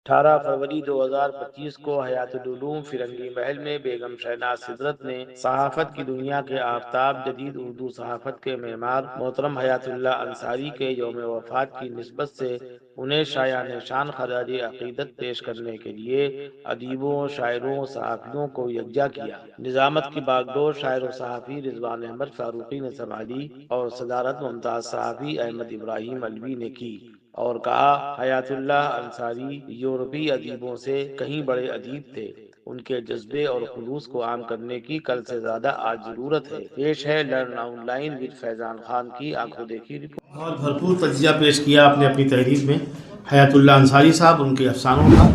18 फरवरी 2025 को हयातुल उलूम फिरंगी महल में बेगम शहनाज सिदरत ने सहाफ़त की दुनिया के आफताब जदीद उर्दू सहाफ़त के मेमार मोहतरम हयातुल्लाह अंसारी के यौम वफ़ात की निस्बत से उन्हें शायान शान खराज अक़ीदत पेश करने के लिए अदीबों, शायरों, सहाफ़ियों को यकजा किया। निज़ामत की बागडोर शायर व सहाफ़ी रिजवान अहमद फारूकी ने संभाली और सदारत मुमताज़ सहाफ़ी अहमद इब्राहिम अलवी ने की और कहा, हयातुल्लाह अंसारी यूरोपीय अदीबों से कहीं बड़े अदीब थे। उनके जज्बे और खुलूस को आम करने की कल से ज्यादा आज जरूरत है। पेश है learn online with Faizan Khan की आंखों देखी रिपोर्ट। बहुत भरपूर तजिया पेश किया आपने अपनी तहरीर में हयातुल्लाह अंसारी साहब, उनके अफसानों का।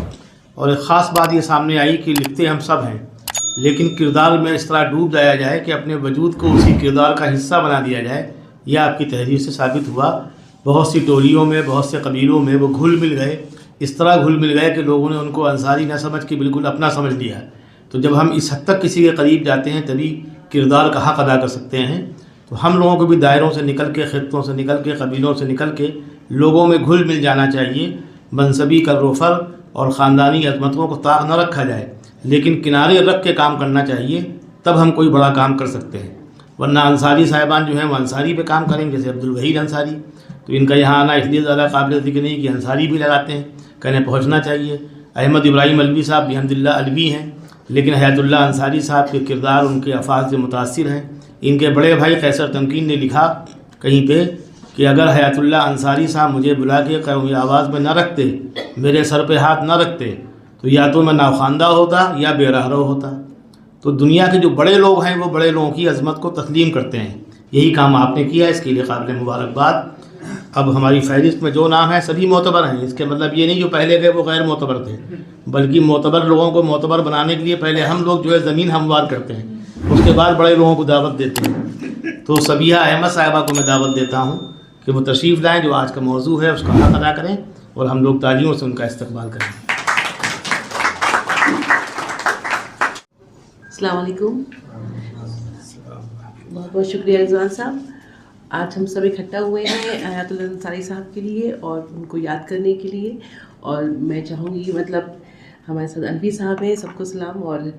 और एक ख़ास बात ये सामने आई कि लिखते हम सब हैं, लेकिन किरदार में इस तरह डूब जाया जाए कि अपने वजूद को उसी किरदार का हिस्सा बना दिया जाए, यह आपकी तहरीर से साबित हुआ। बहुत सी टोलियों में, बहुत से कबीलों में वो घुल मिल गए, इस तरह घुल मिल गए कि लोगों ने उनको अंसारी न समझ के बिल्कुल अपना समझ लिया। तो जब हम इस हद तक किसी के करीब जाते हैं तभी किरदार का हक़ अदा कर सकते हैं। तो हम लोगों को भी दायरों से निकल के, ख़ित्तों से निकल के, कबीलों से निकल के लोगों में घुल मिल जाना चाहिए। मनसबी करोफर और ख़ानदानी अज़मतों को ताक न रखा जाए, लेकिन किनारे रख के काम करना चाहिए, तब हम कोई बड़ा काम कर सकते हैं। वरना अंसारी साहिबान जो हैं वो अंसारी पे काम करेंगे, जैसे अब्दुल वहीद अंसारी। तो इनका यहाँ आना इसलिए ज़्यादा काबिल ज़िक्र नहीं कि अंसारी भी लगाते हैं, कहने पहुँचना चाहिए। अहमद इब्राहिम अलवी साहब भी अल्हम्दुलिल्लाह अलवी हैं, लेकिन हयातुल्लाह अंसारी साहब के किरदार उनके अफ़ाज़ से मुतासिर हैं। इनके बड़े भाई कैसर तमकीन ने लिखा कहीं पे कि अगर हयातुल्लाह अंसारी साहब मुझे बुला के कौमी आवाज़ में न रखते, मेरे सर पे हाथ न रखते, तो या तो मैं नाखानदा होता या बेरहरो होता। तो दुनिया के जो बड़े लोग हैं वो बड़े लोगों की अज़मत को तस्लीम करते हैं। यही काम आपने किया, इसके लिए काबिल मुबारकबाद। अब हमारी फहरिस्त में जो नाम है सभी मोतबर हैं। इसके मतलब ये नहीं जो पहले गए वो गैर मोतबर थे, बल्कि मोतबर लोगों को मोतबर बनाने के लिए पहले हम लोग जो है ज़मीन हमवार करते हैं, उसके बाद बड़े लोगों को दावत देते हैं। तो सबिया अहमद साहिबा को मैं दावत देता हूँ कि वो तशरीफ़ लाएँ, जो आज का मौजू है उसका हक़ अदा करें और हम लोग तालियों से उनका इस्तकबाल करें। अस्सलाम वालेकुम। बहुत बहुत शुक्रिया रिजवान साहब। आज हम सब इकट्ठा हुए हैं हयातुल्लाह अंसारी साहब के लिए और उनको याद करने के लिए। और मैं चाहूँगी मतलब हमारे साथ अलवी साहब हैं, सबको सलाम, और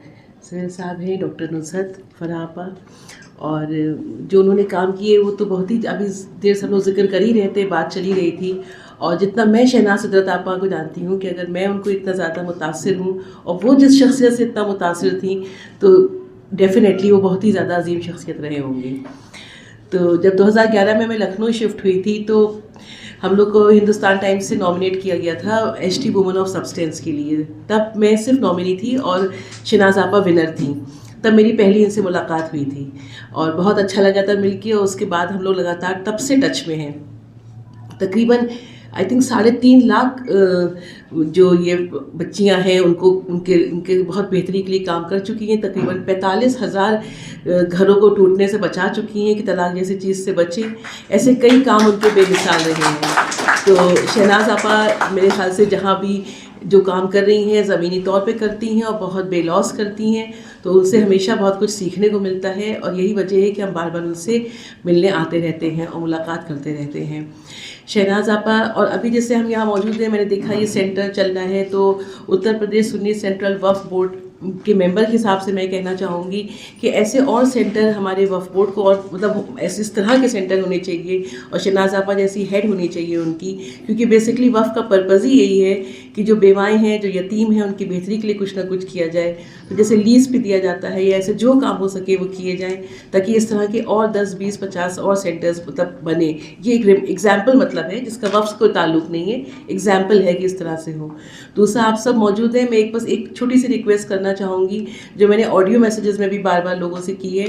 सुहेल साहब हैं, डॉक्टर नुसरत फरापा, और जो उन्होंने काम किए वो तो बहुत ही अभी देर से हम लोग जिक्र कर ही रहे थे, बात चली रही थी। और जितना मैं शहनाज सिदरत आपा को जानती हूँ कि अगर मैं उनको इतना ज़्यादा मुतासिर हूँ और वो जिस शख्सियत से इतना मुतासिर थी, तो डेफ़िनेटली वो बहुत ही ज़्यादा अजीम शख्सियत रहे होंगे। तो जब 2011 में मैं लखनऊ शिफ्ट हुई थी तो हम लोग को हिंदुस्तान टाइम्स से नॉमिनेट किया गया था HT वुमन ऑफ सब्सटेंस के लिए। तब मैं सिर्फ नॉमिनी थी और शहनाज आपा विनर थी। तब मेरी पहली इनसे मुलाकात हुई थी और बहुत अच्छा लगा था मिलके। और उसके बाद हम लोग लगातार तब से टच में हैं। तकरीबन आई थिंक 3.5 लाख जो ये बच्चियां हैं उनको उनके बहुत बेहतरी के लिए काम कर चुकी हैं। तकरीबन 45,000 घरों को टूटने से बचा चुकी हैं कि तलाक जैसी चीज़ से बचे। ऐसे कई काम उनके बेमिसाल रहे हैं। तो शहनाज आपा मेरे ख्याल से जहाँ भी जो काम कर रही हैं ज़मीनी तौर पे करती हैं और बहुत बेलौस करती हैं, तो उनसे हमेशा बहुत कुछ सीखने को मिलता है। और यही वजह है कि हम बार बार उनसे मिलने आते रहते हैं और मुलाकात करते रहते हैं। शहनाज आपा, और अभी जैसे हम यहाँ मौजूद हैं, मैंने देखा ये सेंटर चल रहा है, तो उत्तर प्रदेश सुन्नी सेंट्रल वक्फ बोर्ड के मेंबर के हिसाब से मैं कहना चाहूँगी कि ऐसे और सेंटर हमारे वक्फ बोर्ड को और मतलब ऐसे इस तरह के सेंटर होने चाहिए और शहनाज आपा जैसी हेड होनी चाहिए उनकी। क्योंकि बेसिकली वक्फ का पर्पज़ ही यही है कि जो बेवाएँ हैं, जो यतीम हैं, उनकी बेहतरी के लिए कुछ ना कुछ किया जाए। तो जैसे लीज पे दिया जाता है या ऐसे जो काम हो सके वो किए जाएँ, ताकि इस तरह के और 10, 20, 50 और सेंटर्स मतलब बने। ये एक एग्जाम्पल मतलब है जिसका वक्फ से कोई ताल्लुक़ नहीं है, एग्जाम्पल है कि इस तरह से हो। दूसरा, आप सब मौजूद हैं, मैं बस एक छोटी सी रिक्वेस्ट करना चाहूँगी जो मैंने ऑडियो मैसेजेस में भी बार बार लोगों से की है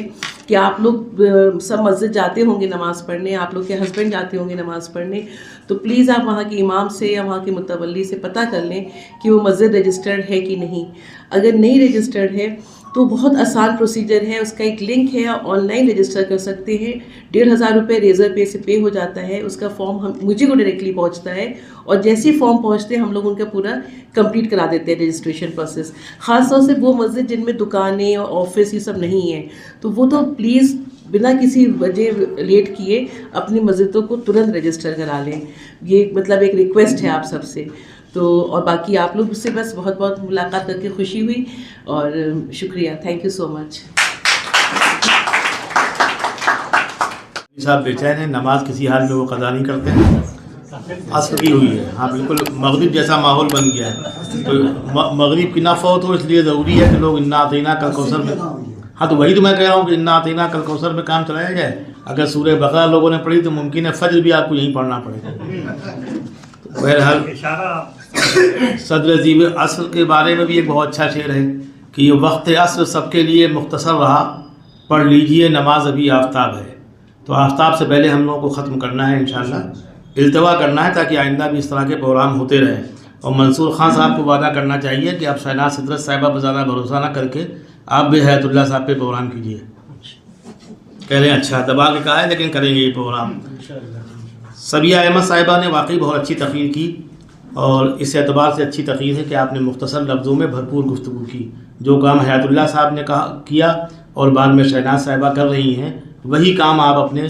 कि आप लोग सब मस्जिद जाते होंगे नमाज़ पढ़ने, आप लोग के हस्बैंड जाते होंगे नमाज़ पढ़ने, तो प्लीज़ आप वहाँ के इमाम से या वहाँ के मुतवल्ली से पता कर लें कि वो मस्जिद रजिस्टर्ड है कि नहीं। अगर नहीं रजिस्टर्ड है तो बहुत आसान प्रोसीजर है, उसका एक लिंक है, ऑनलाइन रजिस्टर कर सकते हैं। 1,500 रुपये रेज़र पे से पे हो जाता है। उसका फॉर्म मुझे को डायरेक्टली पहुंचता है और जैसे ही फॉर्म पहुंचते हैं हम लोग उनका पूरा कंप्लीट करा देते हैं रजिस्ट्रेशन प्रोसेस। ख़ास तौर से वो मस्जिद जिनमें दुकानें और ऑफिस ये सब नहीं है, तो वो तो प्लीज़ बिना किसी वजह लेट किए अपनी मस्जिदों को तुरंत रजिस्टर करा लें। ये मतलब एक रिक्वेस्ट है आप सबसे। तो और बाकी आप लोग से बस बहुत बहुत मुलाकात करके खुशी हुई और शुक्रिया, थैंक यू सो मच। साहब बेचैन है, नमाज किसी हाल में वो कज़ा नहीं करते हैं, असर की हुई है। हाँ बिल्कुल मगरिब जैसा माहौल बन गया है, तो मगरिब की ना फौत हो इसलिए ज़रूरी है कि लोग इन्ना अतीना कल कौसर में, हाँ तो वही तो मैं कह रहा हूँ कि इन्ना अतीना कल कौसर में काम चलाया जाए। अगर सूरह बकरा लोगों ने पढ़ी तो मुमकिन है फजर भी आपको यहीं पढ़ना पड़ेगा। बहरहाल सदर जीब असर के बारे में भी एक बहुत अच्छा शेर है कि ये वक्त असर सबके लिए मुख्तसर रहा, पढ़ लीजिए नमाज अभी आफ्ताब है। तो आफ्ताब से पहले हम लोगों को ख़त्म करना है इंशाअल्लाह, इल्तवा करना है ताकि आइंदा भी इस तरह के प्रोग्राम होते रहें। और मंसूर खान साहब को वादा करना चाहिए कि आप शहनाज सिद्रत साहिबा पर ज़्यादा भरोसा ना करके आप भी हयातुल्लाह साहब पे प्रोग्राम कीजिए। कह रहे हैं अच्छा दबा के कहा है लेकिन करेंगे ये प्रोग्राम। सबिया अहमद साहिबा ने वाकई बहुत अच्छी तकरीर की और इस एतबार से अच्छी तकरीर है कि आपने मुख्तसर लफ्ज़ों में भरपूर गुफ्तगू की। जो काम हयातुल्लाह साहब ने किया और बाद में शहनाज साहिबा कर रही हैं, वही काम आप अपने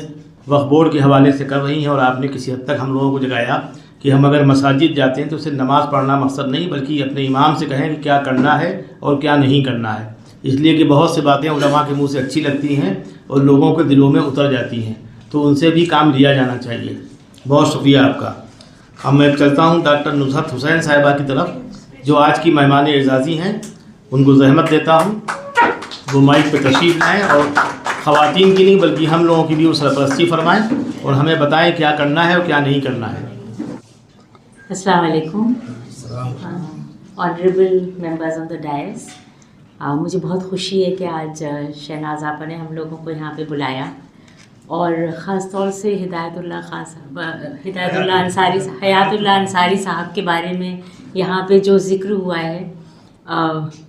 वक्फ बोर्ड के हवाले से कर रही हैं। और आपने किसी हद तक हम लोगों को जगाया कि हम अगर मसाजिद जाते हैं तो सिर्फ नमाज़ पढ़ना मकसद नहीं, बल्कि अपने इमाम से कहें कि क्या करना है और क्या नहीं करना है। इसलिए कि बहुत सी बातें उलमा के मुंह से अच्छी लगती हैं और लोगों के दिलों में उतर जाती हैं, तो उनसे भी काम लिया जाना चाहिए। बहुत शुक्रिया आपका। अब मैं चलता हूँ डॉक्टर नुसरत हुसैन साहिबा की तरफ, जो आज की मेहमान एजाज़ी हैं। उनको जहमत देता हूँ वो माइक पर तशरीफ़ लाएँ और ख़वातीन की नहीं बल्कि हम लोगों की भी सरपरस्ती फरमाएँ और हमें बताएं क्या करना है और क्या नहीं करना है। अस्सलाम वालेकुम honourable members of the dais, मुझे बहुत खुशी है कि आज शहनाज आपा ने हम लोगों को यहाँ पे बुलाया और ख़ास तौर से हयातुल्लाह अंसारी साहब के बारे में यहाँ पे जो ज़िक्र हुआ है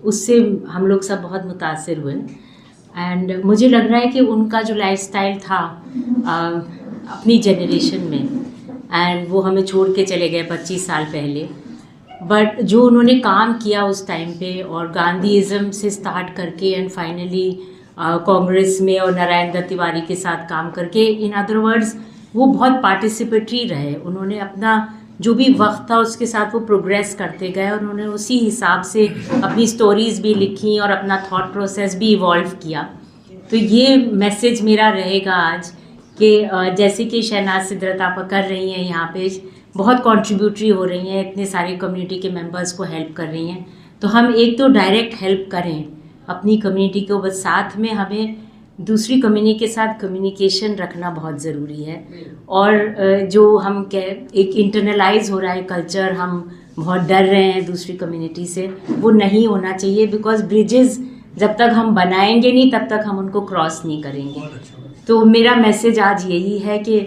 उससे हम लोग सब बहुत मुतासिर हुए। एंड मुझे लग रहा है कि उनका जो लाइफस्टाइल था अपनी जनरेशन में, एंड वो हमें छोड़ के चले गए 25 साल पहले, बट जो उन्होंने काम किया उस टाइम पे और गांधीइज़्म से स्टार्ट करके एंड फाइनली कांग्रेस में और नारायण दत्त तिवारी के साथ काम करके, इन अदर वर्ड्स वो बहुत पार्टिसिपेटरी रहे। उन्होंने अपना जो भी वक्त था उसके साथ वो प्रोग्रेस करते गए और उन्होंने उसी हिसाब से अपनी स्टोरीज़ भी लिखी और अपना थॉट प्रोसेस भी इवॉल्व किया। तो ये मैसेज मेरा रहेगा आज कि जैसे कि शहनाज सिद्रत आपा कर रही हैं, यहाँ पे बहुत कंट्रीब्यूटरी हो रही हैं, इतने सारे कम्युनिटी के मेंबर्स को हेल्प कर रही हैं, तो हम एक तो डायरेक्ट हेल्प करें अपनी कम्युनिटी को, बस साथ में हमें दूसरी कम्युनिटी के साथ कम्युनिकेशन रखना बहुत ज़रूरी है। और जो हम एक इंटरनलाइज हो रहा है कल्चर, हम बहुत डर रहे हैं दूसरी कम्युनिटी से, वो नहीं होना चाहिए, बिकॉज ब्रिजेस जब तक हम बनाएंगे नहीं तब तक हम उनको क्रॉस नहीं करेंगे। तो मेरा मैसेज आज यही है कि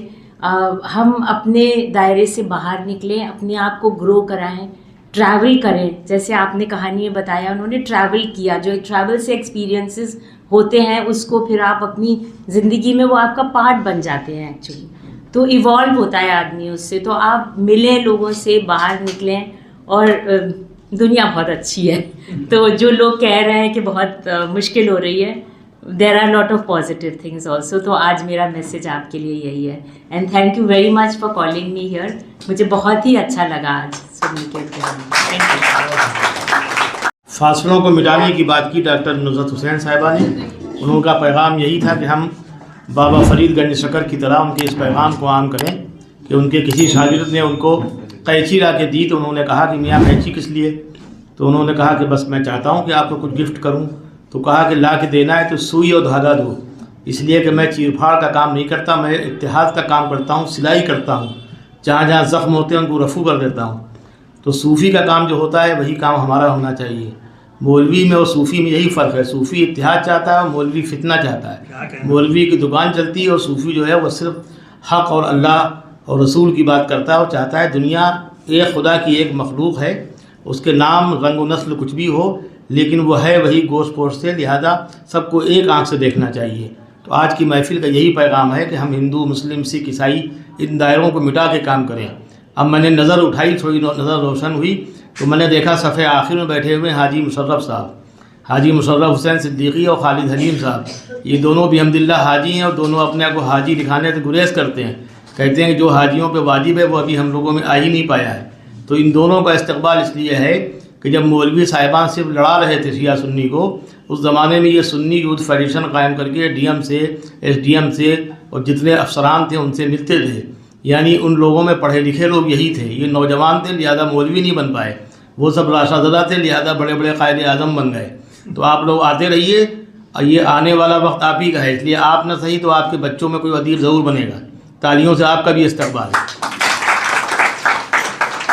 हम अपने दायरे से बाहर निकलें, अपने आप को ग्रो कराएं, ट्रैवल करें। जैसे आपने कहानी में बताया, उन्होंने ट्रैवल किया, जो ट्रैवल से एक्सपीरियंसेस होते हैं उसको फिर आप अपनी ज़िंदगी में वो आपका पार्ट बन जाते हैं एक्चुअली, तो इवॉल्व होता है आदमी उससे। तो आप मिलें लोगों से, बाहर निकलें, और दुनिया बहुत अच्छी है। तो जो लोग कह रहे हैं कि बहुत मुश्किल हो रही है, there are lot of positive things also. तो आज मेरा मैसेज आपके लिए यही है, and thank you very much for calling me here. मुझे बहुत ही अच्छा लगा आज सुनने के। Thank you. फासलों को मिटाने की बात की डॉक्टर नुसरत हुसैन साहिबा ने। उनका पैगाम यही था कि हम बाबा फरीद गंज शकर की तरह उनके इस पैगाम को आम करें कि उनके किसी शागिर्द ने उनको कैंची ला के दी, तो उन्होंने कहा कि मियाँ कैंची किस लिए? तो उन्होंने कहा कि बस मैं चाहता हूँ कि आपको कुछ गिफ्ट करूँ। तो कहा कि ला के देना है तो सुई और धागा दो, इसलिए कि मैं चीरफाड़ का काम नहीं करता, मैं इत्तेहाद का काम करता हूँ, सिलाई करता हूँ, जहाँ जहाँ ज़ख्म होते हैं उनको रफू कर देता हूँ। तो सूफ़ी का काम जो होता है वही काम हमारा होना चाहिए। मौलवी में और सूफ़ी में यही फ़र्क है, सूफ़ी इत्तेहाद चाहता है और मौलवी फितना चाहता है। मौलवी की दुकान चलती है और सूफ़ी जो है वो सिर्फ हक़ और अल्लाह और रसूल की बात करता है। वो चाहता है दुनिया एक खुदा की एक मखलूक है, उसके नाम रंग व नस्ल कुछ भी हो, लेकिन वो है वही गोश्त पोश्त से, लिहाजा सबको एक आंख से देखना चाहिए। तो आज की महफ़िल का यही पैगाम है कि हम हिंदू, मुस्लिम, सिख, ईसाई इन दायरों को मिटा के काम करें। अब मैंने नज़र उठाई, थोड़ी नज़र रोशन हुई, तो मैंने देखा सफ़े आखिर में बैठे हुए हाजी मुशर्रफ साहब, हाजी मुशर्रफ हुसैन सिद्दीकी और खालिद हलीम साहब। ये दोनों भी अल्हम्दुलिल्लाह हाजी हैं और दोनों अपने को हाजी दिखाने से गुरेज करते हैं, कहते हैं कि जो हाजियों पे वाजिब है वो अभी हम लोगों में आ ही नहीं पाया है। तो इन दोनों का इस्तकबाल इसलिए है कि जब मौलवी साहिबान सिर्फ लड़ा रहे थे शिया सुन्नी को, उस ज़माने में ये सुन्नी यूथ फेडरेशन कायम करके डीएम से, एसडीएम से और जितने अफसरान थे उनसे मिलते थे। यानी उन लोगों में पढ़े लिखे लोग यही थे, ये नौजवान थे, लिहाजा मौलवी नहीं बन पाए, वो सब राशाज़दा थे, लिहाजा बड़े बड़े कायदे आज़म बन गए। तो आप लोग आते रहिए, और ये आने वाला वक्त आप ही का है, इसलिए आप न सही तो आपके बच्चों में कोई अदीब ज़रूर बनेगा। तालियों से आपका भी इस्तकबाल है।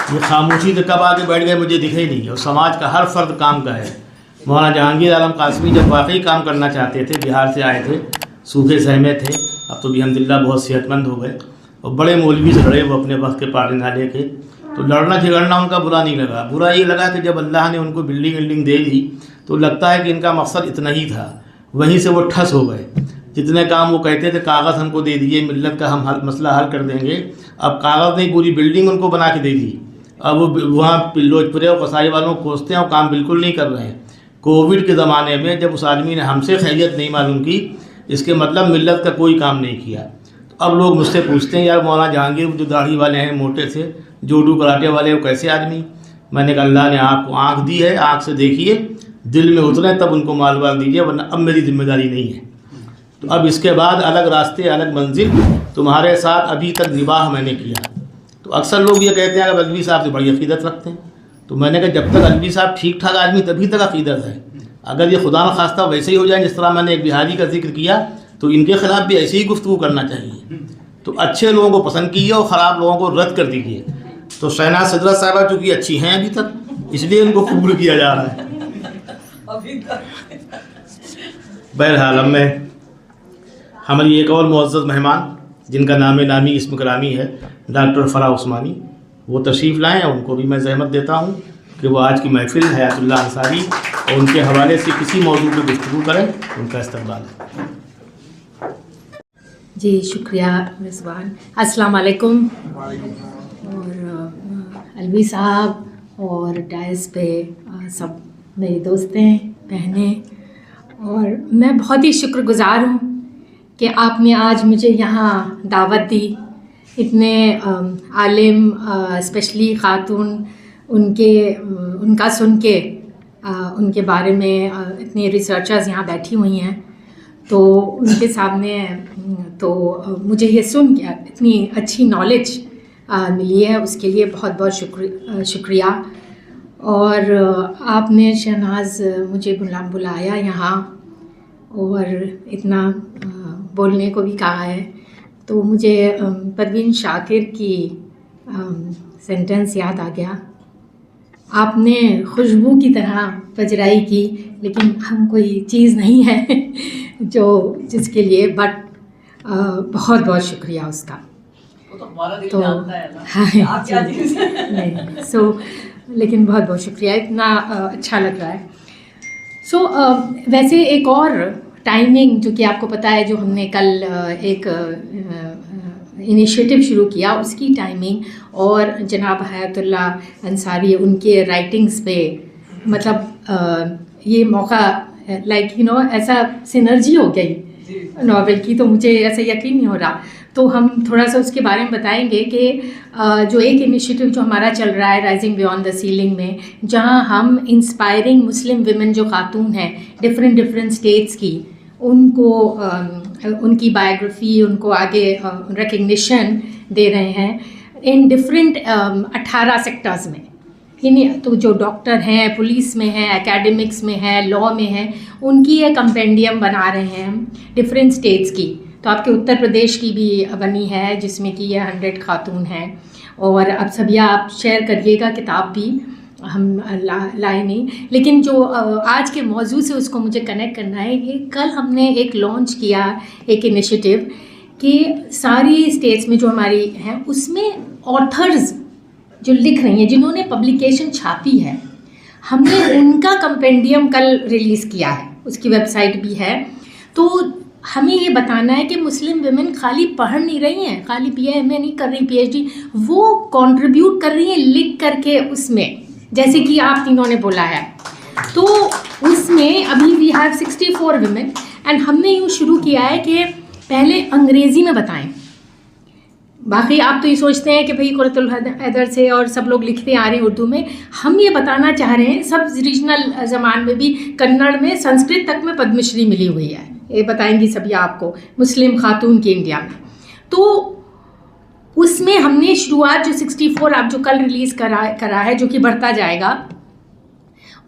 ये खामोशी से कब आके बैठ गए मुझे दिखे ही नहीं, और समाज का हर फर्द काम का है। मौलाना जहांगीर आलम कासमी जब वाकई काम करना चाहते थे, बिहार से आए थे, सूखे सहमे थे, अब तो अल्हम्दुलिल्लाह बहुत सेहतमंद हो गए और बड़े मौलवी से लड़े वो अपने वक्त के पार्टी नाले के। तो लड़ना झगड़ना उनका बुरा नहीं लगा, बुरा ये लगा कि जब अल्लाह ने उनको बिल्डिंग दे दी तो लगता है कि इनका मकसद इतना ही था, वहीं से वो ठस हो गए। जितने काम वो कहते थे कागज़ हमको दे दीजिए, मिल्लत का हम मसला हल कर देंगे, अब कागज़ नहीं पूरी बिल्डिंग उनको बना के दे दी। अब वो वहाँ पिल्लोचपुरे और कसाई वालों को खोजते हैं और काम बिल्कुल नहीं कर रहे हैं। कोविड के ज़माने में जब उस आदमी ने हमसे खैरियत नहीं मालूम की, इसके मतलब मिल्लत का कोई काम नहीं किया। तो अब लोग मुझसे पूछते हैं यार मौलाना जहांगीर जो दाढ़ी वाले हैं, मोटे से जोडू कराटे वाले, वो कैसे आदमी? मैंने कहा अल्लाह ने आपको आँख दी है, आँख से देखिए, दिल में उतरे तब उनको माल वाल दीजिए, वरना अब मेरी जिम्मेदारी नहीं है। तो अब इसके बाद अलग रास्ते, अलग मंजिल, तुम्हारे साथ अभी तक निबाह मैंने किया। तो अक्सर लोग ये कहते हैं कि अलवी साहब से बड़ी अकीदत रखते हैं, तो मैंने कहा जब तक अलवी साहब ठीक ठाक आदमी तभी तक अकीदत है। अगर ये खुदा न खास्ता वैसे ही हो जाए जिस तरह मैंने एक बिहारी का जिक्र किया, तो इनके खिलाफ भी ऐसे ही गुफ्तगू करना चाहिए। तो अच्छे लोगों को पसंद कीजिए और ख़राब लोगों को रद्द कर दीजिए। तो शहनाज सिद्दत साहिबा चूँकि अच्छी हैं अभी तक, इसलिए इनको कबूल किया जा रहा है। बहरहाल अब मैं हमारी एक और मुअज़्ज़ज़ मेहमान जिनका नाम नामी इस्म करामी है डॉक्टर फ़राह उस्मानी, वो तशरीफ़ लाएँ, उनको भी मैं ज़हमत देता हूँ कि वो आज की महफ़िल हयातुल्लाह अंसारी और उनके हवाले से किसी मौजू पर गुफ्तगू करें। उनका इस्तक़बाल है। जी शुक्रिया मेज़बान। अस्सलाम वालेकुम। और अलवी साहब और डायस पे सब मेरी दोस्तें, बहनें, और मैं बहुत ही शुक्रगुज़ार हूँ कि आपने आज मुझे यहाँ दावत दी। इतने आलिम, स्पेशली ख़ातून, उनका सुन के उनके बारे में इतने रिसर्चर्स यहाँ बैठी हुई हैं, तो उनके सामने तो मुझे ये सुन के इतनी अच्छी नॉलेज मिली है, उसके लिए बहुत बहुत शुक्रिया। और आपने शहनाज मुझे बुलाया यहाँ और इतना बोलने को भी कहा है, तो मुझे परवीन शाकिर की सेंटेंस याद आ गया, आपने खुशबू की तरह पजराई की, लेकिन हम कोई चीज़ नहीं है जिसके लिए, बट बहुत बहुत शुक्रिया उसका। तो हाँ नहीं, सो लेकिन बहुत बहुत शुक्रिया, इतना अच्छा लग रहा है। सो वैसे एक और टाइमिंग जो कि आपको पता है, जो हमने कल एक इनिशिएटिव शुरू किया, उसकी टाइमिंग और जनाब हयातुल्लाह अंसारी उनके राइटिंग्स पे, मतलब ये मौका लाइक यू नो ऐसा सिनर्जी हो गई नॉवेल की, तो मुझे ऐसा यकीन नहीं हो रहा। तो हम थोड़ा सा उसके बारे में बताएंगे कि जो एक इनिशिएटिव जो हमारा चल रहा है राइजिंग बियॉन्ड द सीलिंग में, जहां हम इंस्पायरिंग मुस्लिम विमेन जो खातून हैं डिफरेंट स्टेट्स की, उनको उनकी बायोग्राफी, उनको आगे रिकग्निशन दे रहे हैं इन डिफरेंट 18 सेक्टर्स में। तो जो डॉक्टर हैं, पुलिस में हैं, एकेडमिक्स में हैं, लॉ में हैं, उनकी एक कंपेंडियम बना रहे हैं हम डिफरेंट स्टेट्स की। तो आपके उत्तर प्रदेश की भी बनी है जिसमें कि ये 100 खातून हैं। और अब सभी आप शेयर करिएगा, किताब भी हम लाए नहीं, लेकिन जो आज के मौजू से उसको मुझे कनेक्ट करना है कि कल हमने एक लॉन्च किया एक इनिशिएटिव कि सारी स्टेट्स में जो हमारी हैं उसमें ऑथर्स जो लिख रही हैं, जिन्होंने पब्लिकेशन छापी है, हमने उनका कंपेंडियम कल रिलीज़ किया है, उसकी वेबसाइट भी है। तो हमें ये बताना है कि मुस्लिम विमेन खाली पढ़ नहीं रही हैं, खाली BA-MA नहीं कर रही, PhD, वो कंट्रीब्यूट कर रही हैं लिख करके उसमें, जैसे कि आप तीनों ने बोला है। तो उसमें अभी वी हैव 64 विमेन, एंड हमने यूँ शुरू किया है कि पहले अंग्रेज़ी में बताएं, बाकी आप तो ये सोचते हैं कि भाई कुरातुल हैदर से और सब लोग लिखते आ रहे हैं उर्दू में। हम ये बताना चाह रहे हैं सब रीजनल ज़बान में भी, कन्नड़ में, संस्कृत तक में पद्मश्री मिली हुई है, ये बताएंगी सभी आपको, मुस्लिम खातून की इंडिया में। तो उसमें हमने शुरुआत जो 64 आप जो कल रिलीज़ करा है, जो कि बढ़ता जाएगा,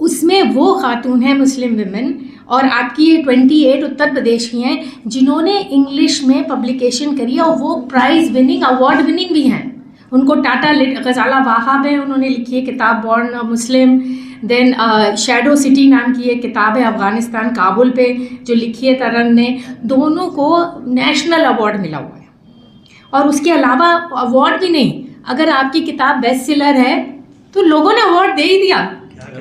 उसमें वो खातून है मुस्लिम विमेन, और आपकी ये 28 उत्तर प्रदेश की हैं जिन्होंने इंग्लिश में पब्लिकेशन करी है, और वो प्राइज़ विनिंग, अवार्ड विनिंग भी हैं। उनको टाटा गज़ाला वाहब है, उन्होंने लिखी है किताब बॉर्न मुस्लिम। देन शैडो सिटी नाम की एक किताब है अफ़गानिस्तान काबुल पे जो लिखी है तरन ने, दोनों को नेशनल अवार्ड मिला हुआ है। और उसके अलावा अवार्ड भी नहीं, अगर आपकी किताब बेस्ट सेलर है तो लोगों ने अवार्ड दे ही दिया,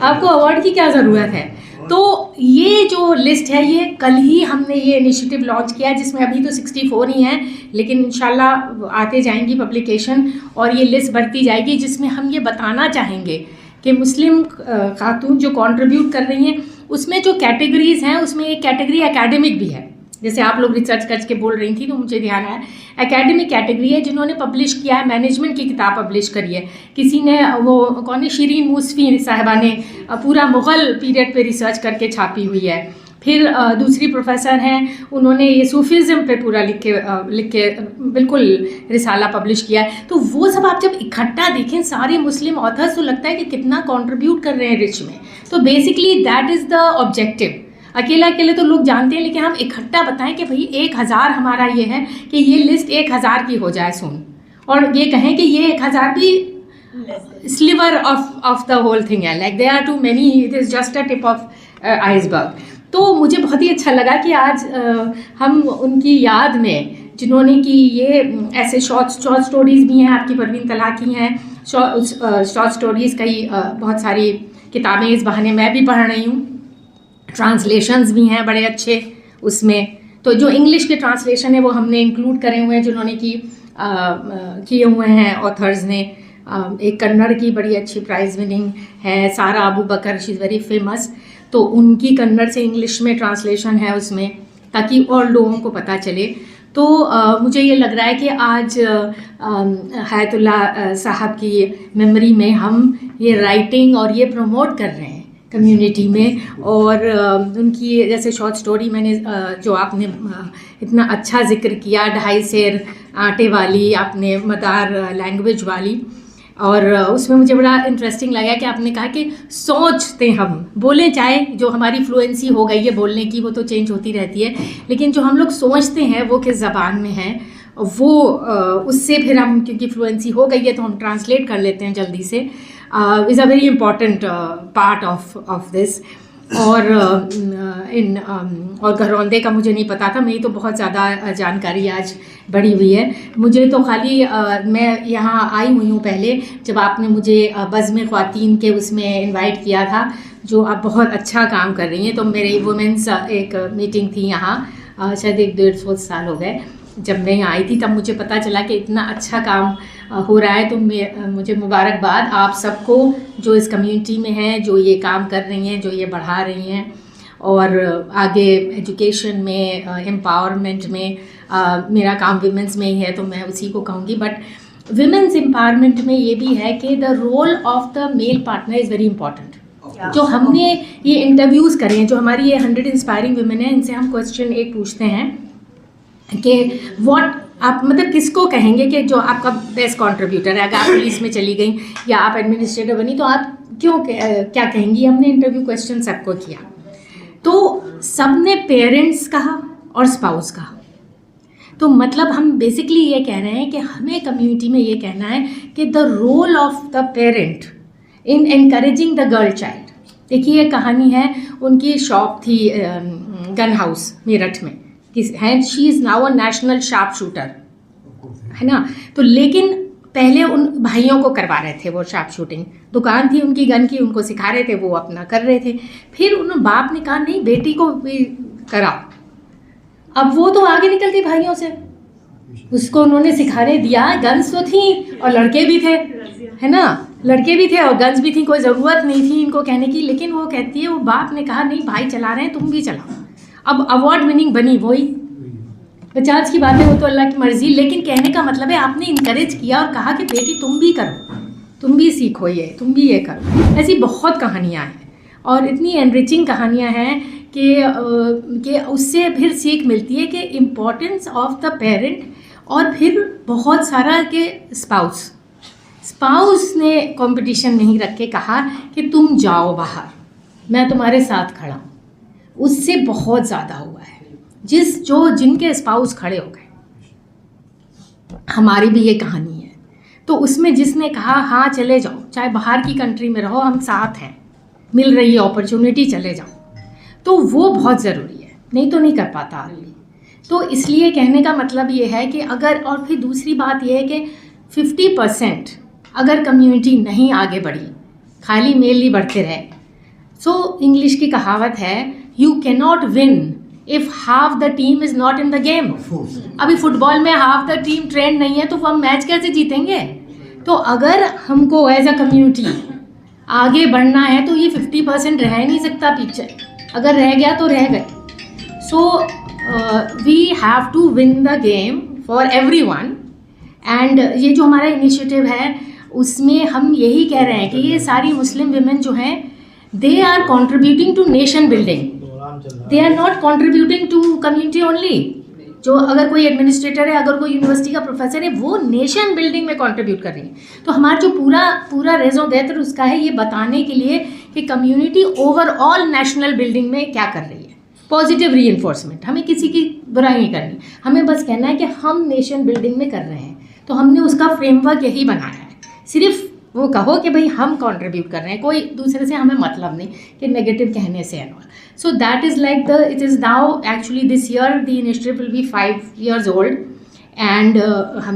आपको अवार्ड की क्या ज़रूरत है। तो ये जो लिस्ट है, ये कल ही हमने ये इनिशिएटिव लॉन्च किया है, जिसमें अभी तो 64 ही हैं, लेकिन इंशाल्लाह आते जाएंगी पब्लिकेशन और ये लिस्ट बढ़ती जाएगी, जिसमें हम ये बताना चाहेंगे कि मुस्लिम खातून जो कंट्रीब्यूट कर रही हैं, उसमें जो कैटेगरीज़ हैं, उसमें एक कैटेगरी एकेडमिक भी है। जैसे आप लोग रिसर्च करके बोल रही थी तो मुझे ध्यान आया, एकेडमिक कैटेगरी है जिन्होंने पब्लिश किया है, मैनेजमेंट की किताब पब्लिश करी है। किसी ने, वो कौन है, शिरीन मूसफ़ी साहिबा ने पूरा मुग़ल पीरियड पे रिसर्च करके छापी हुई है। फिर दूसरी प्रोफेसर हैं, उन्होंने ये सूफीज़म पे पूरा लिख के बिल्कुल रिसाला पब्लिश किया है। तो वो सब आप जब इकट्ठा देखें सारे मुस्लिम ऑथर्स, तो लगता है कि कितना कंट्रीब्यूट कर रहे हैं रिच में। तो basically that is the objective. अकेला अकेले तो लोग जानते हैं, लेकिन हम इकट्ठा बताएं कि भाई 1000 हमारा ये है कि ये लिस्ट 1000 की हो जाए सुन, और ये कहें कि ये 1000 भी sliver of the whole thing है, like there are too many, it is just a tip of iceberg. तो मुझे बहुत ही अच्छा लगा कि आज हम उनकी याद में, जिन्होंने कि ये ऐसे शॉर्ट स्टोरीज़ भी हैं, आपकी परवीन तलहा की हैं शॉर्ट स्टोरीज़, कई बहुत सारी किताबें इस बहाने मैं भी पढ़ रही हूँ, ट्रांसलेशंस भी हैं बड़े अच्छे उसमें। तो जो इंग्लिश के ट्रांसलेशन है वो हमने इंक्लूड करे हुए हैं, जिन्होंने कि किए हुए हैं ऑथर्स ने। एक कन्नड़ की बड़ी अच्छी प्राइज़ विनिंग है सारा अबू बकर, शी इज़ वेरी फेमस, तो उनकी कन्नड़ से इंग्लिश में ट्रांसलेशन है उसमें, ताकि और लोगों को पता चले। तो मुझे ये लग रहा है कि आज हयातुल्लाह साहब की मेमोरी में हम ये राइटिंग और ये प्रमोट कर रहे हैं कम्युनिटी में। और उनकी जैसे शॉर्ट स्टोरी मैंने जो आपने इतना अच्छा जिक्र किया, 2.5 सेर आटे वाली, आपने मदार लैंग्वेज वाली, और उसमें मुझे बड़ा इंटरेस्टिंग लगा कि आपने कहा कि सोचते हम बोलें, चाहे जो हमारी फ्लुएंसी हो गई है बोलने की वो तो चेंज होती रहती है, लेकिन जो हम लोग सोचते हैं वो किस ज़बान में है, वो उससे फिर हम, क्योंकि फ्लुएंसी हो गई है तो हम ट्रांसलेट कर लेते हैं जल्दी से, is a very important part of this. और और घरौंदे का मुझे नहीं पता था, मेरी तो बहुत ज़्यादा जानकारी आज बढ़ी हुई है। मुझे तो खाली मैं यहाँ आई हुई हूँ पहले, जब आपने मुझे बज़्म ख़वातीन के उसमें इनवाइट किया था, जो आप बहुत अच्छा काम कर रही हैं। तो मेरी वुमेंस एक मीटिंग थी यहाँ, शायद 1-1.5 साल हो गए जब मैं यहाँ आई थी, तब मुझे पता चला कि इतना अच्छा काम हो रहा है। तो मुझे मुबारकबाद आप सबको जो इस कम्युनिटी में हैं, जो ये काम कर रही हैं, जो ये बढ़ा रही हैं, और आगे एजुकेशन में, एम्पावरमेंट में। मेरा काम विमेंस में ही है तो मैं उसी को कहूँगी, बट विमेंस एम्पावरमेंट में ये भी है कि the role of the male partner is very important. जो हमने ये इंटरव्यूज़ करे हैं, जो हमारी ये 100 इंस्पायरिंग वुमेन है, इनसे हम क्वेश्चन एक पूछते हैं कि व्हाट आप मतलब किसको कहेंगे कि जो आपका बेस्ट कंट्रीब्यूटर है। अगर आप पुलिस में चली गई या आप एडमिनिस्ट्रेटर बनी तो आप क्यों क्या कहेंगी। हमने इंटरव्यू क्वेश्चन सबको किया, तो सब ने पेरेंट्स कहा और स्पाउस कहा। तो मतलब हम बेसिकली ये कह रहे हैं कि हमें कम्युनिटी में ये कहना है कि the role of the parent in encouraging the girl child. देखिए ये कहानी है, उनकी शॉप थी गन हाउस मेरठ में, है, she is now a national sharp shooter, है ना। तो लेकिन पहले उन भाइयों को करवा रहे थे वो शार्प शूटिंग, दुकान थी उनकी गन की, उनको सिखा रहे थे, वो अपना कर रहे थे। फिर उन बाप ने कहा नहीं बेटी को भी कराओ। अब वो तो आगे निकल गई भाइयों से, उसको उन्होंने सिखाने दिया। गन्स तो थी और लड़के भी थे, है ना, लड़के भी थे और गन्स भी थी, कोई ज़रूरत नहीं थी इनको कहने की। लेकिन वो कहती है, वो बाप ने कहा नहीं भाई चला रहे हैं तुम भी चलाओ। अब अवार्ड विनिंग बनी वही, बजाज की बातें हो तो अल्लाह की मर्जी, लेकिन कहने का मतलब है आपने इनकरेज किया और कहा कि बेटी तुम भी करो, तुम भी सीखो, ये तुम भी ये करो। ऐसी बहुत कहानियाँ हैं और इतनी एनरिचिंग कहानियाँ हैं कि उससे फिर सीख मिलती है कि इम्पोर्टेंस ऑफ द पेरेंट। और फिर बहुत सारा के स्पाउस ने कंपटीशन नहीं रख के कहा कि तुम जाओ बाहर, मैं तुम्हारे साथ खड़ा हूँ, उससे बहुत ज़्यादा हुआ है। जिनके स्पाउस खड़े हो गए, हमारी भी ये कहानी है, तो उसमें जिसने कहा हाँ चले जाओ, चाहे बाहर की कंट्री में रहो, हम साथ हैं, मिल रही है अपॉर्चुनिटी, चले जाओ, तो वो बहुत ज़रूरी है, नहीं तो नहीं कर पाता आदमी। तो इसलिए कहने का मतलब ये है कि अगर, और फिर दूसरी बात ये है कि 50% अगर कम्युनिटी नहीं आगे बढ़ी, खाली मेल ही बढ़ते रहे, सो इंग्लिश की कहावत है you can not win if half the team is not in the game. अभी फुटबॉल में हाफ द टीम ट्रेंड नहीं है तो हम मैच कैसे जीतेंगे? तो अगर हमको एज अ कम्युनिटी आगे बढ़ना है तो ये 50% रह नहीं सकता पीछे, अगर रह गया तो रह गए। So we have to win the game for everyone. And ये जो हमारा इनिशिएटिव है उसमें हम यही कह रहे हैं कि ये सारी मुस्लिम विमेन जो हैं, they are contributing to nation building, they are not contributing to community only. जो अगर कोई एडमिनिस्ट्रेटर है, अगर कोई यूनिवर्सिटी का प्रोफेसर है, वो नेशन बिल्डिंग में कंट्रीब्यूट कर रही है। तो हमारा जो पूरा रेज़ों देत्र उसका है ये बताने के लिए कि कम्युनिटी ओवरऑल नेशनल बिल्डिंग में क्या कर रही है, पॉजिटिव रीइंफोर्समेंट। हमें किसी की बुराई नहीं करनी, हमें बस कहना है कि हम नेशन बिल्डिंग में कर रहे हैं, तो हमने उसका फ्रेमवर्क यही बनाया है। सिर्फ वो कहो कि भाई हम कंट्रीब्यूट कर रहे हैं, कोई दूसरे से हमें मतलब नहीं कि नेगेटिव कहने से and all. So that is like it is now actually this year the initiative will be 5 years old and हम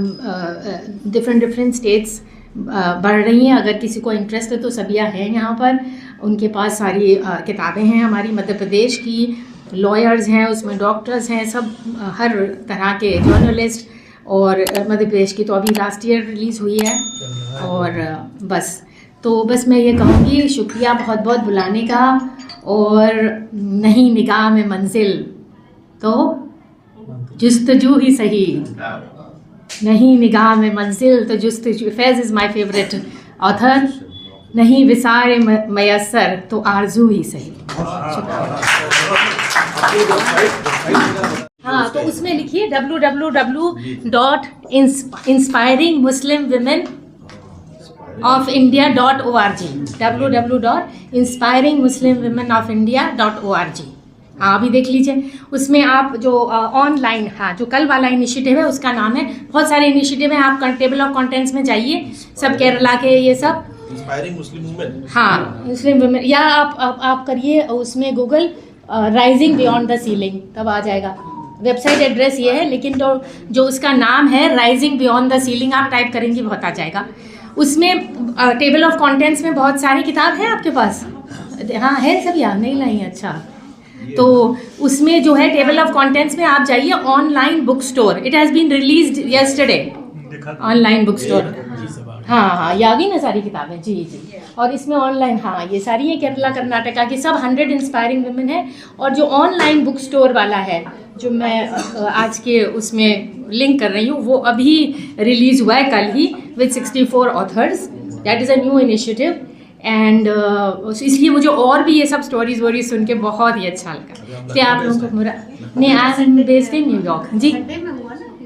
different states बढ़ रही हैं। अगर किसी को इंटरेस्ट है तो सबिया हैं यहाँ पर, उनके पास सारी किताबें हैं हमारी मध्य प्रदेश की, लॉयर्स हैं उसमें, डॉक्टर्स हैं, सब हर तरह के जर्नलिस्ट, और मध्य प्रदेश की तो अभी लास्ट ईयर रिलीज़ हुई है। और बस मैं ये कहूँगी, शुक्रिया बहुत बहुत बुलाने का। और नहीं निगाह में मंजिल तो जुस्तजू ही सही, नहीं निगाह में मंजिल तो जुस्तजू। फैज़ इज़ माय फेवरेट ऑथर। नहीं विसार मयसर तो आरजू ही सही। हाँ, तो उसमें लिखिए www.inspiringmuslimwomen.org, www.inspiringmuslimwomen.org। हाँ, अभी देख लीजिए उसमें आप जो ऑनलाइन, हाँ, जो कल वाला इनिशिएटिव है उसका नाम है, बहुत सारे इनिशिएटिव हैं, आप टेबल ऑफ कंटेंट्स में जाइए, सब केरला के ये सब इंस्पायरिंग मुस्लिम वुमेन, हाँ मुस्लिम वुमेन, या आप करिए उसमें Google rising beyond the ceiling, तब आ जाएगा। वेबसाइट एड्रेस ये है, लेकिन तो जो उसका नाम है राइजिंग बियॉन्ड द सीलिंग, आप टाइप करेंगे बहुत आ जाएगा। उसमें टेबल ऑफ कंटेंट्स में बहुत सारी किताब है आपके पास, हाँ है सब, यार नहीं लाई, अच्छा। तो उसमें जो है टेबल ऑफ कंटेंट्स में आप जाइए, online book store, it has been released yesterday, online book store. हाँ, ये आ गई ना सारी किताबें, जी। और इसमें ऑनलाइन, हाँ, ये सारी है केरला कर्नाटका की, सब 100 इंस्पायरिंग वुमेन है। और जो ऑनलाइन बुक स्टोर वाला है, जो मैं आज के उसमें लिंक कर रही हूँ, वो अभी रिलीज़ हुआ है कल ही, with 64 authors. That is a new initiative. And इसलिए मुझे और भी ये सब स्टोरीज वोरीज सुन के बहुत ही अच्छा लगा कि आप लोगों को मेरा नहीं आज बेस्ड इन न्यूयॉर्क, जी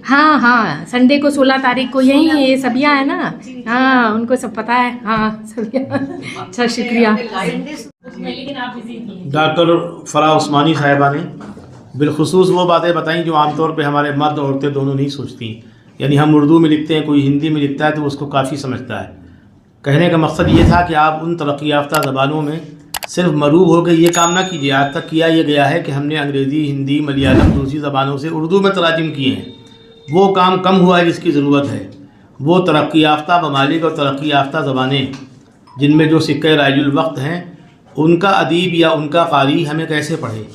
हाँ, संडे को 16 तारीख को यही ये सबिया है ना, हाँ, उनको सब पता है, हाँ सबिया। अच्छा, शुक्रिया। डॉक्टर फराह उस्मानी साहिबा ने बिलखुसूस वो बातें बताई जो आमतौर पे हमारे मर्द औरतें दोनों नहीं सोचती। यानी हम उर्दू में लिखते हैं, कोई हिंदी में लिखता है तो उसको काफ़ी समझता है। कहने का मकसद ये था कि आप उन तरक्की याफ्ता ज़बानों में सिर्फ मरूब हो गए ये काम ना कीजिए। आज तक किया ये गया है कि हमने अंग्रेज़ी, हिंदी, मलयालम, दूसरी ज़बानों से उर्दू में तराजिम किए हैं, वो काम कम हुआ है जिसकी ज़रूरत है। वो तरक्की याफ्ता ममालिक और तरक्की याफ्ता ज़बानें जिनमें जो सिक्के राजुल वक्त हैं, उनका अदीब या उनका क़ारी हमें कैसे पढ़े,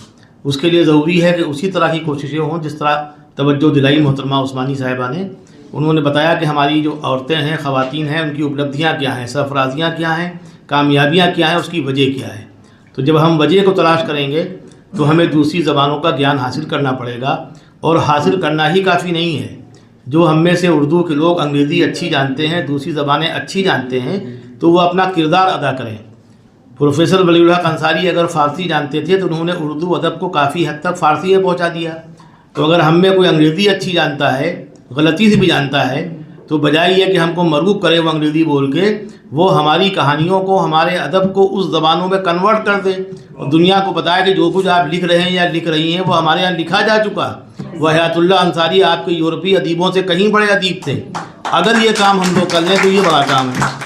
उसके लिए ज़रूरी है कि उसी तरह की कोशिशें हों जिस तरह तवज्जो दिलाई मोहतरमा उस्मानी साहिबा ने। उन्होंने बताया कि हमारी जो औरतें हैं, ख़वातीन हैं, उनकी उपलब्धियाँ क्या हैं, सरफराजियाँ क्या हैं, कामयाबियाँ क्या हैं, उसकी वजह क्या है। तो जब हम वजह को तलाश करेंगे तो हमें दूसरी ज़बानों का ज्ञान हासिल करना पड़ेगा, और हासिल करना ही काफ़ी नहीं है। जो हम में से उर्दू के लोग अंग्रेज़ी अच्छी जानते हैं, दूसरी ज़बानें अच्छी जानते हैं, तो वो अपना किरदार अदा करें। प्रोफेसर वलीउल हक अंसारी अगर फ़ारसी जानते थे तो उन्होंने उर्दू अदब को काफ़ी हद तक फ़ारसी में पहुंचा दिया। तो अगर हम में कोई अंग्रेज़ी अच्छी जानता है, गलती से भी जानता है, तो बजाय ये कि हमको मरगूब करे वो अंग्रेज़ी बोल के, वो हमारी कहानियों को, हमारे अदब को उस ज़बानों में कन्वर्ट कर दे और दुनिया को बताए कि जो कुछ आप लिख रहे हैं या लिख रही हैं वो हमारे यहाँ लिखा जा चुका। वह हयातुल्लाह अंसारी आपके यूरोपीय अदीबों से कहीं बड़े अदीब थे। अगर ये काम हम लोग कर लें तो ये बड़ा काम है।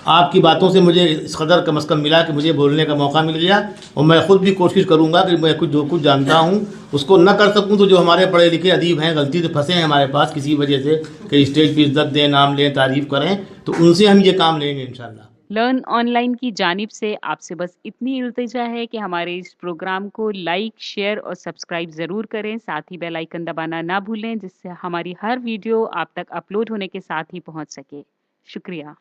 आपकी बातों से मुझे इस कदर कम से कम मिला कि मुझे बोलने का मौका मिल गया, और मैं ख़ुद भी कोशिश करूँगा कि मैं जो कुछ जानता हूँ उसको न कर सकूँ, तो जो हमारे पढ़े लिखे अदीब हैं, गलती से फंसे हैं हमारे पास किसी वजह से कि स्टेज पर इज़्ज़त दें, नाम लें, तारीफ़ करें, तो उनसे हम ये काम लेंगे इंशाअल्लाह। लर्न ऑनलाइन की जानिब से आपसे बस इतनी इल्तिजा है कि हमारे इस प्रोग्राम को लाइक, शेयर और सब्सक्राइब ज़रूर करें। साथ ही बेल आइकन दबाना ना भूलें, जिससे हमारी हर वीडियो आप तक अपलोड होने के साथ ही पहुंच सके। शुक्रिया।